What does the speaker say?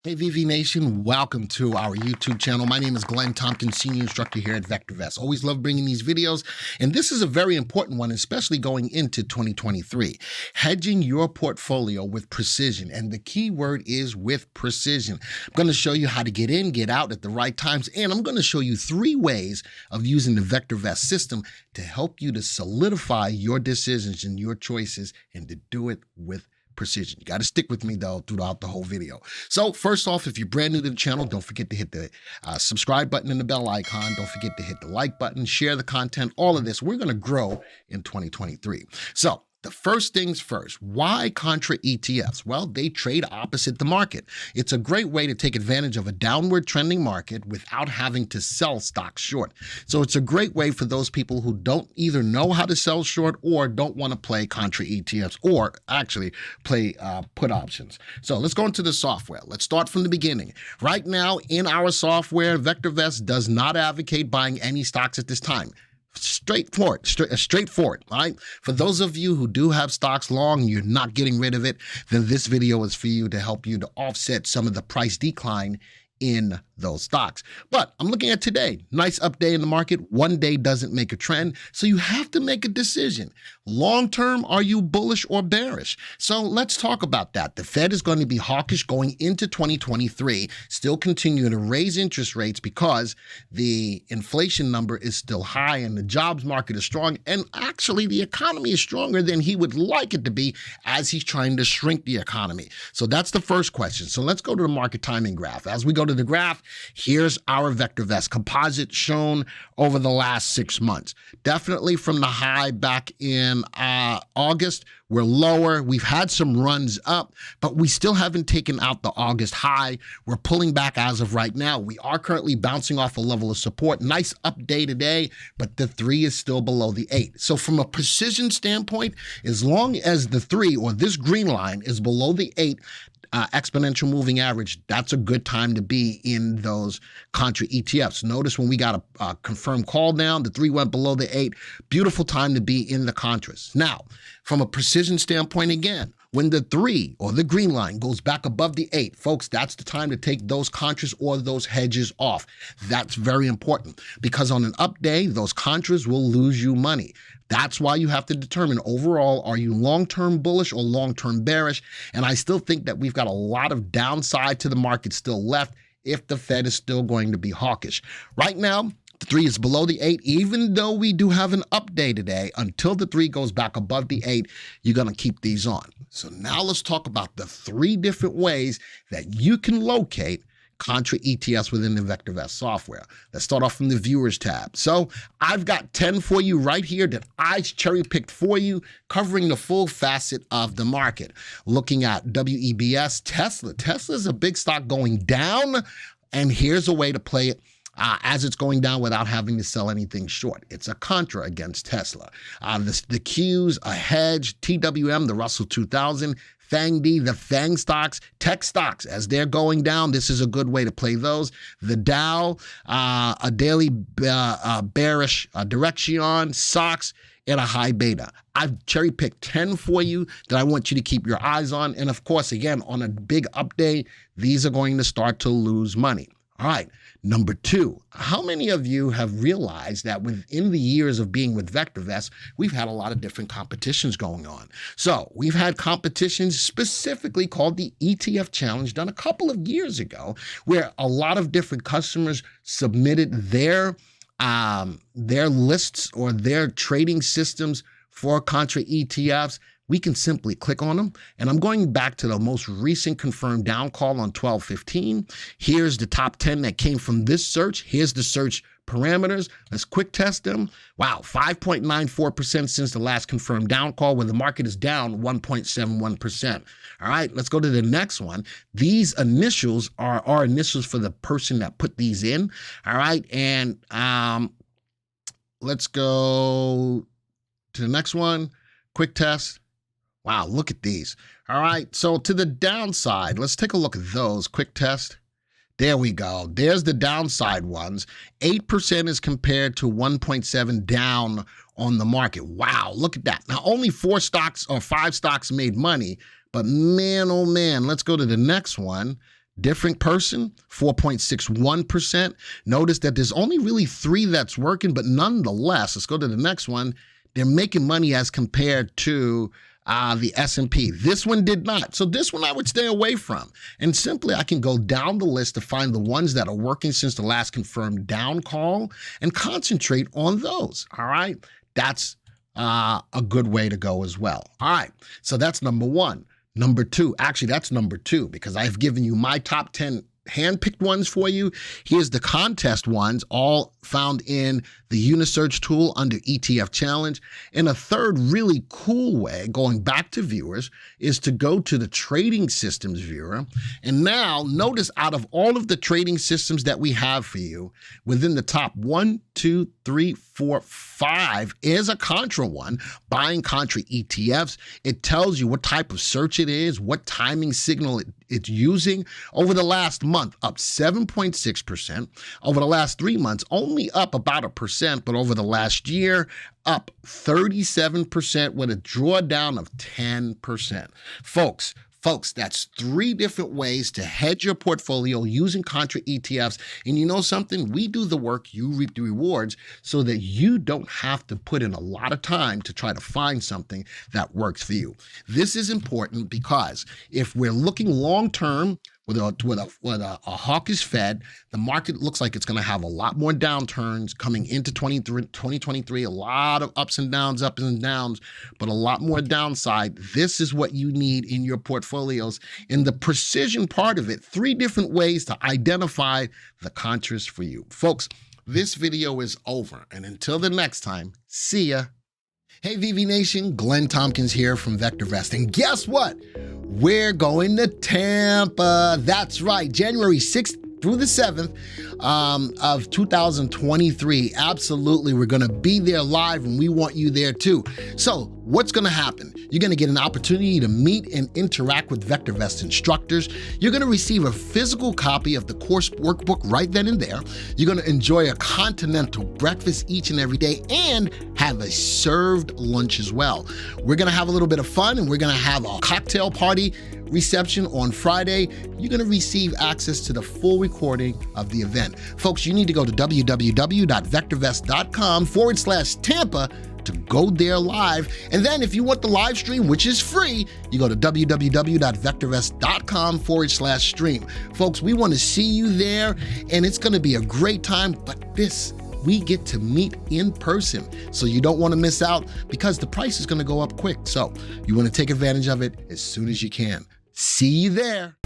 Hey VV Nation, welcome to our YouTube channel. My name is Glenn Tompkins, Senior Instructor here at VectorVest. Always love bringing these videos, and this is a very important one, especially going into 2023. Hedging your portfolio with precision, and the key word is with precision. I'm going to show you how to get in, get out at the right times, and I'm going to show you 3 ways of using the VectorVest system to help you to solidify your decisions and your choices and to do it with precision. You got to stick with me though throughout the whole video. So first off, if you're brand new to the channel, don't forget to hit the subscribe button and the bell icon. Don't forget to hit the like button, share the content, all of this. We're going to grow in 2023. So the first things first, why Contra ETFs? Well, they trade opposite the market. It's a great way to take advantage of a downward trending market without having to sell stocks short. So it's a great way for those people who don't either know how to sell short or don't want to play Contra ETFs or actually play put options. So let's go into the software. Let's start from the beginning. Right now in our software, VectorVest does not advocate buying any stocks at this time. Straightforward, all right? For those of you who do have stocks long and you're not getting rid of it, then this video is for you to help you to offset some of the price decline in those stocks. But I'm looking at today, nice up day in the market. One day doesn't make a trend. So you have to make a decision. Long term, are you bullish or bearish? So let's talk about that. The Fed is going to be hawkish going into 2023, still continuing to raise interest rates because the inflation number is still high and the jobs market is strong. And actually the economy is stronger than he would like it to be as he's trying to shrink the economy. So that's the first question. So let's go to the market timing graph. As we go to the graph, here's our VectorVest composite shown over the last 6 months. Definitely from the high back in August, we're lower. We've had some runs up, but we still haven't taken out the August high. We're pulling back as of right now. We are currently bouncing off a level of support. Nice up day today, but the 3 is still below the 8. So from a precision standpoint, as long as the 3 or this green line is below the 8, exponential moving average, that's a good time to be in those Contra ETFs. Notice when we got a confirmed call down, the 3 went below the 8. Beautiful time to be in the Contras. Now, from a precision standpoint again, when the 3 or the green line goes back above the 8, folks, that's the time to take those Contras or those hedges off. That's very important because on an up day, those Contras will lose you money. That's why you have to determine overall, are you long-term bullish or long-term bearish? And I still think that we've got a lot of downside to the market still left if the Fed is still going to be hawkish. Right now, the 3 is below the 8, even though we do have an up day today. Until the 3 goes back above the 8, you're going to keep these on. So now let's talk about the 3 different ways that you can locate Contra ETFs within the VectorVest software. Let's start off from the viewers tab. So I've got 10 for you right here that I cherry picked for you, covering the full facet of the market. Looking at WEBS, Tesla. Tesla's a big stock going down, and here's a way to play it as it's going down without having to sell anything short. It's a Contra against Tesla. The Qs, a Hedge, TWM, the Russell 2000, FANG-D, the FANG stocks, tech stocks, as they're going down, this is a good way to play those. The Dow, a daily bearish direction, SOX, and a high beta. I've cherry picked 10 for you that I want you to keep your eyes on. And of course, again, on a big update, these are going to start to lose money. All right, number 2, how many of you have realized that within the years of being with VectorVest, we've had a lot of different competitions going on? So we've had competitions specifically called the ETF Challenge done a couple of years ago, where a lot of different customers submitted their lists or their trading systems for Contra ETFs. We can simply click on them. And I'm going back to the most recent confirmed down call on 12/15. Here's the top 10 that came from this search. Here's the search parameters. Let's quick test them. Wow, 5.94% since the last confirmed down call, where the market is down 1.71%. All right, let's go to the next one. These initials are our initials for the person that put these in. All right, and let's go to the next one. Quick test. Wow, look at these. All right, so to the downside, let's take a look at those. Quick test. There we go. There's the downside ones. 8% is compared to 1.7 down on the market. Wow, look at that. Now, only 4 stocks or 5 stocks made money, but man, oh man, let's go to the next one. different person, 4.61%. Notice that there's only really 3 that's working, but nonetheless, let's go to the next one. They're making money as compared to the S&P. This one did not. So this one I would stay away from. And simply I can go down the list to find the ones that are working since the last confirmed down call and concentrate on those. All right. That's a good way to go as well. All right. So that's number 1. Number 2, actually that's number 2 because I've given you my top 10 handpicked ones for you. Here's the contest ones, all found in the Unisearch tool under ETF Challenge. And a third really cool way, going back to viewers, is to go to the trading systems viewer. And now notice out of all of the trading systems that we have for you, within the top 1, 2, 3, 4, 5 is a Contra one, buying Contra ETFs. It tells you what type of search it is, what timing signal it's using. Over the last month, up 7.6%. Over the last 3 months, only up about 1%, but over the last year, up 37% with a drawdown of 10%. Folks, that's 3 different ways to hedge your portfolio using Contra ETFs. And you know something? We do the work, you reap the rewards, so that you don't have to put in a lot of time to try to find something that works for you. This is important because if we're looking long-term, with a hawkish Fed, the market looks like it's going to have a lot more downturns coming into 2023, a lot of ups and downs, but a lot more downside. This is what you need in your portfolios. In the precision part of it, 3 different ways to identify the contras for you. Folks, this video is over, and until the next time, see ya. Hey VV Nation, Glenn Tompkins here from VectorVest, and guess what? We're going to Tampa. That's right, January 6th through the 7th of 2023. Absolutely, we're going to be there live, and we want you there too. So what's going to happen? You're going to get an opportunity to meet and interact with VectorVest instructors. You're going to receive a physical copy of the course workbook right then and there. You're going to enjoy a continental breakfast each and every day and have a served lunch as well. We're going to have a little bit of fun, and we're going to have a cocktail party reception on Friday. You're going to receive access to the full recording of the event. Folks, you need to go to www.vectorvest.com/Tampa to go there live. And then if you want the live stream, which is free, you go to www.vectorvest.com/stream. Folks, we want to see you there, and it's going to be a great time, but we get to meet in person. So you don't want to miss out because the price is going to go up quick. So you want to take advantage of it as soon as you can. See you there.